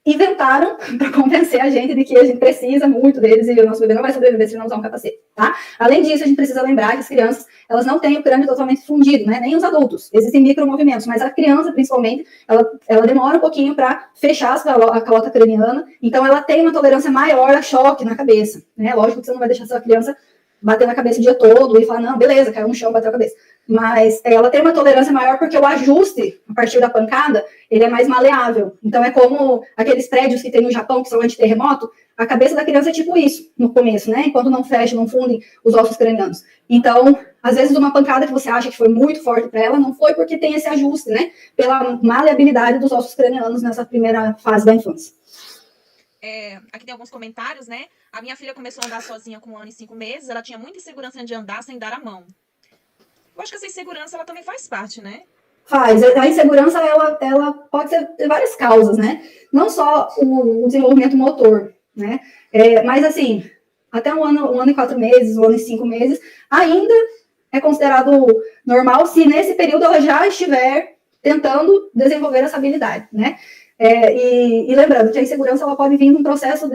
inventaram para convencer a gente de que a gente precisa muito deles e o nosso bebê não vai sobreviver se ele não usar um capacete, tá? Além disso, a gente precisa lembrar que as crianças, elas não têm o crânio totalmente fundido, né? Nem os adultos. Existem micromovimentos, mas a criança, principalmente, ela demora um pouquinho para fechar a calota craniana, então ela tem uma tolerância maior a choque na cabeça, né? Lógico que você não vai deixar sua criança bater na cabeça o dia todo e falar, não, beleza, caiu no chão, bateu a cabeça. Mas ela tem uma tolerância maior porque o ajuste, a partir da pancada, ele é mais maleável. Então, é como aqueles prédios que tem no Japão, que são anti-terremoto, a cabeça da criança é tipo isso, no começo, né? Enquanto não fecha, não fundem os ossos cranianos. Então, às vezes, uma pancada que você acha que foi muito forte para ela, não foi porque tem esse ajuste, né? Pela maleabilidade dos ossos cranianos nessa primeira fase da infância. Aqui tem alguns comentários, né? A minha filha começou a andar sozinha com 1 ano e 5 meses, ela tinha muita insegurança de andar sem dar a mão. Eu acho que essa insegurança, ela também faz parte, né? Faz. A insegurança, ela pode ser de várias causas, né? Não só o desenvolvimento motor, né? Mas, assim, até 1 ano e 4 meses, 1 ano e 5 meses, ainda é considerado normal se nesse período ela já estiver tentando desenvolver essa habilidade, né? E lembrando que a insegurança, ela pode vir de um processo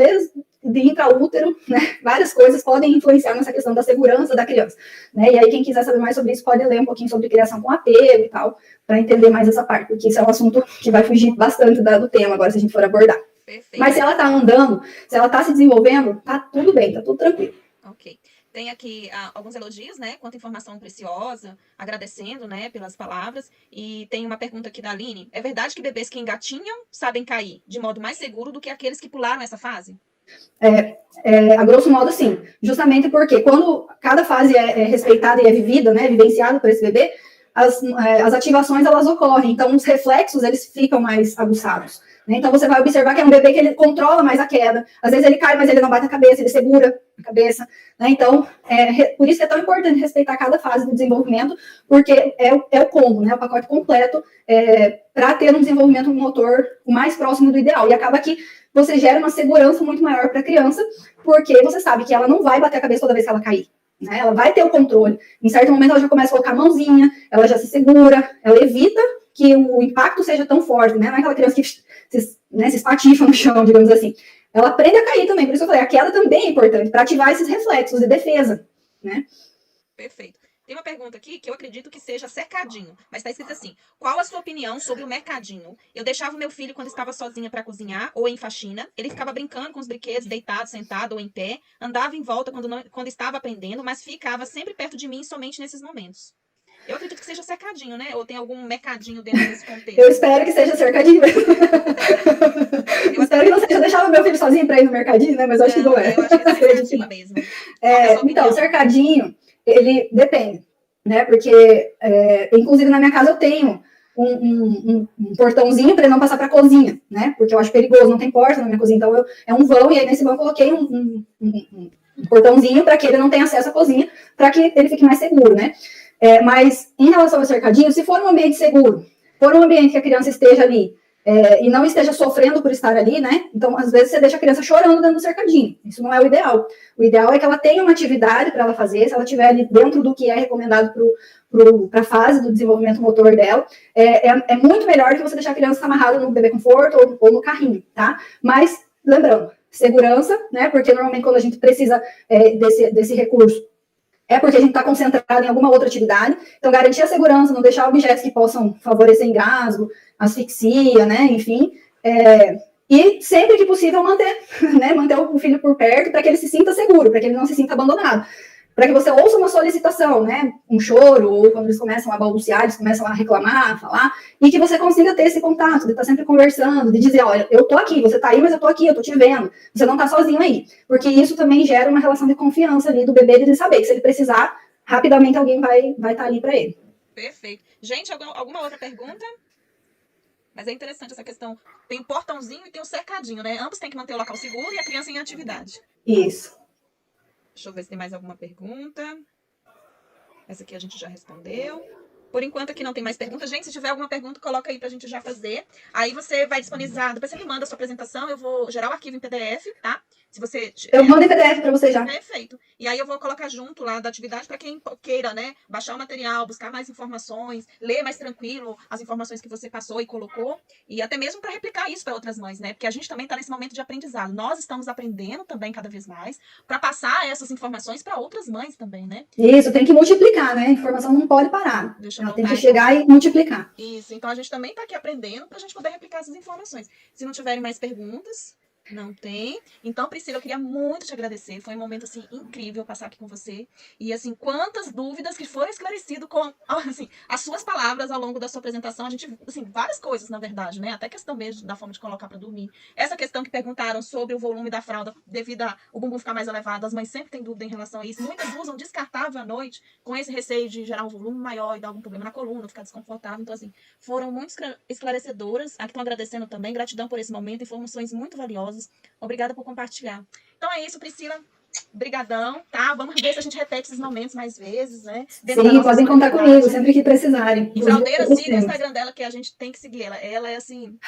de intraútero, né? Várias coisas podem influenciar nessa questão da segurança da criança, né? E aí, quem quiser saber mais sobre isso, pode ler um pouquinho sobre criação com apego e tal, para entender mais essa parte, porque isso é um assunto que vai fugir bastante do tema agora, se a gente for abordar. Perfeito. Mas se ela tá andando, se ela tá se desenvolvendo, tá tudo bem, tá tudo tranquilo. Ok. Tem aqui alguns elogios, né? Quanta informação preciosa, agradecendo, né, pelas palavras. E tem uma pergunta aqui da Aline. É verdade que bebês que engatinham sabem cair de modo mais seguro do que aqueles que pularam essa fase? A grosso modo, sim. Justamente porque quando cada fase é respeitada e é vivida, né, vivenciada por esse bebê, as ativações, elas ocorrem. Então, os reflexos, eles ficam mais aguçados. Né? Então, você vai observar que é um bebê que ele controla mais a queda. Às vezes ele cai, mas ele não bate a cabeça, ele segura a cabeça. Né? Então, por isso que é tão importante respeitar cada fase do desenvolvimento, porque é o combo, né? O pacote completo para ter um desenvolvimento motor o mais próximo do ideal. E acaba que você gera uma segurança muito maior para a criança, porque você sabe que ela não vai bater a cabeça toda vez que ela cair. Né? Ela vai ter o controle. Em certo momento, ela já começa a colocar a mãozinha, ela já se segura, ela evita que o impacto seja tão forte, né? Não é aquela criança que se espatifa no chão, digamos assim. Ela aprende a cair também, por isso eu falei, a queda também é importante, para ativar esses reflexos de defesa, né? Perfeito. Tem uma pergunta aqui que eu acredito que seja cercadinho, mas está escrito assim: qual a sua opinião sobre o mercadinho? Eu deixava o meu filho quando estava sozinha para cozinhar ou em faxina. Ele ficava brincando com os brinquedos, deitado, sentado ou em pé. Andava em volta quando estava aprendendo, mas ficava sempre perto de mim somente nesses momentos. Eu acredito que seja cercadinho, né? Ou tem algum mercadinho dentro desse contexto? Eu espero que seja cercadinho mesmo. Eu espero que não seja deixar o meu filho sozinho para ir no mercadinho, né? Mas eu acho que não é. Eu acho que é cercadinho mesmo. Então, cercadinho, ele depende, né? Porque, inclusive, na minha casa eu tenho um portãozinho para ele não passar para a cozinha, né? Porque eu acho perigoso, não tem porta na minha cozinha. Então, é um vão, e aí nesse vão eu coloquei um portãozinho para que ele não tenha acesso à cozinha, para que ele fique mais seguro, né? Mas, em relação ao cercadinho, se for um ambiente seguro, for um ambiente que a criança esteja ali, e não esteja sofrendo por estar ali, né? Então, às vezes, você deixa a criança chorando dentro do cercadinho. Isso não é o ideal. O ideal é que ela tenha uma atividade para ela fazer, se ela estiver ali dentro do que é recomendado para a fase do desenvolvimento motor dela. É muito melhor que você deixar a criança amarrada no bebê conforto ou no carrinho, tá? Mas, lembrando, segurança, né? Porque normalmente quando a gente precisa desse recurso, é porque a gente está concentrado em alguma outra atividade. Então, garantir a segurança, não deixar objetos que possam favorecer engasgo, asfixia, né? Enfim. E sempre que possível manter o filho por perto para que ele se sinta seguro, para que ele não se sinta abandonado. Para que você ouça uma solicitação, né? Um choro, ou quando eles começam a balbuciar, eles começam a reclamar, a falar, e que você consiga ter esse contato, de estar sempre conversando, de dizer, olha, eu tô aqui, você tá aí, mas eu tô aqui, eu tô te vendo, você não tá sozinho aí. Porque isso também gera uma relação de confiança ali do bebê, de ele saber que se ele precisar, rapidamente alguém vai estar ali para ele. Perfeito. Gente, alguma outra pergunta? Mas é interessante essa questão. Tem o portãozinho e tem o cercadinho, né? Ambos têm que manter o local seguro e a criança em atividade. Isso. Deixa eu ver se tem mais alguma pergunta. Essa aqui a gente já respondeu. Por enquanto aqui não tem mais perguntas. Gente, se tiver alguma pergunta, coloca aí pra gente já fazer. Aí você vai disponibilizar, depois você me manda a sua apresentação, eu vou gerar o arquivo em PDF, tá? Se você... Eu mando em PDF para você já. Perfeito. E aí eu vou colocar junto lá da atividade para quem queira, né? Baixar o material, buscar mais informações, ler mais tranquilo as informações que você passou e colocou. E até mesmo para replicar isso para outras mães, né? Porque a gente também está nesse momento de aprendizado. Nós estamos aprendendo também cada vez mais para passar essas informações para outras mães também, né? Isso, tem que multiplicar, né? A informação não pode parar. Ela tem que chegar e multiplicar. Isso, então a gente também está aqui aprendendo para a gente poder replicar essas informações. Se não tiverem mais perguntas... Não tem. Então, Priscila, eu queria muito te agradecer. Foi um momento, assim, incrível passar aqui com você. E, assim, quantas dúvidas que foram esclarecidas com, assim, as suas palavras ao longo da sua apresentação. A gente, assim, várias coisas, na verdade, né? Até questão mesmo da forma de colocar para dormir. Essa questão que perguntaram sobre o volume da fralda devido ao bumbum ficar mais elevado. As mães sempre têm dúvida em relação a isso. Muitas usam descartável à noite com esse receio de gerar um volume maior e dar algum problema na coluna, ficar desconfortável. Então, assim, foram muito esclarecedoras. Aqui estão agradecendo também. Gratidão por esse momento. Informações muito valiosas. Obrigada por compartilhar. Então é isso, Priscila. Brigadão, tá? Vamos ver se a gente repete esses momentos mais vezes, né? Sim, podem contar comigo, sempre que precisarem. E Fraldeira, siga o Instagram dela, que a gente tem que seguir ela. Ela é, assim,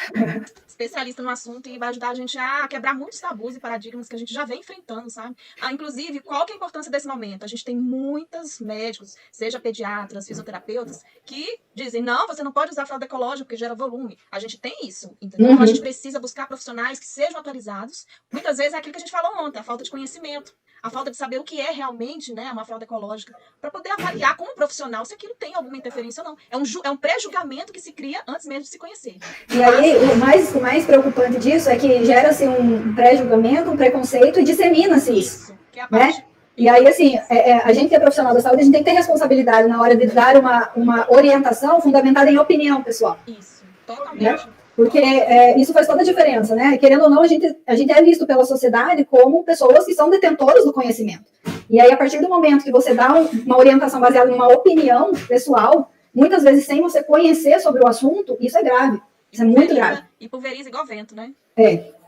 especialista no assunto e vai ajudar a gente a quebrar muitos tabus e paradigmas que a gente já vem enfrentando, sabe? Inclusive, qual que é a importância desse momento? A gente tem muitos médicos, seja pediatras, fisioterapeutas, que dizem, não, você não pode usar fralda ecológica porque gera volume. A gente tem isso, entendeu? Então, a gente precisa buscar profissionais que sejam atualizados. Muitas vezes é aquilo que a gente falou ontem, a falta de conhecimento. A falta de saber o que é realmente, né, uma fralda ecológica, para poder avaliar como profissional se aquilo tem alguma interferência ou não. É um pré-julgamento que se cria antes mesmo de se conhecer. E aí, o mais preocupante disso é que gera-se um pré-julgamento, um preconceito e dissemina-se isso. Que é a parte... né? E aí, assim, a gente que é profissional da saúde, a gente tem que ter responsabilidade na hora de dar uma orientação fundamentada em opinião pessoal. Isso, totalmente. Né? Porque isso faz toda a diferença, né? Querendo ou não, a gente é visto pela sociedade como pessoas que são detentoras do conhecimento. E aí, a partir do momento que você dá uma orientação baseada numa opinião pessoal, muitas vezes sem você conhecer sobre o assunto, isso é grave. Isso é muito grave. E pulveriza igual vento, né?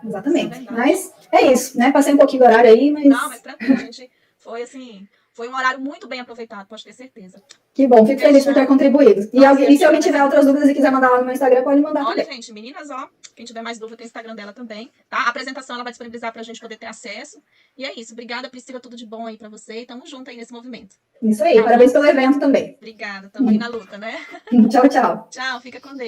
Exatamente. Mas é isso, né? Passei um pouquinho do horário aí, mas... Não, mas tranquilo, gente. Foi assim... Foi um horário muito bem aproveitado, pode ter certeza. Que bom, fico feliz por ter contribuído. E se alguém tiver outras dúvidas e quiser mandar lá no meu Instagram, pode mandar. Olha, também. gente, meninas, ó, quem tiver mais dúvida tem o Instagram dela também, tá? A apresentação ela vai disponibilizar pra gente poder ter acesso. E é isso. Obrigada, Priscila, tudo de bom aí pra você. E tamo junto aí nesse movimento. Isso aí, parabéns pelo evento também. Obrigada, tamo aí na luta, né? Tchau, tchau. Tchau, fica com Deus.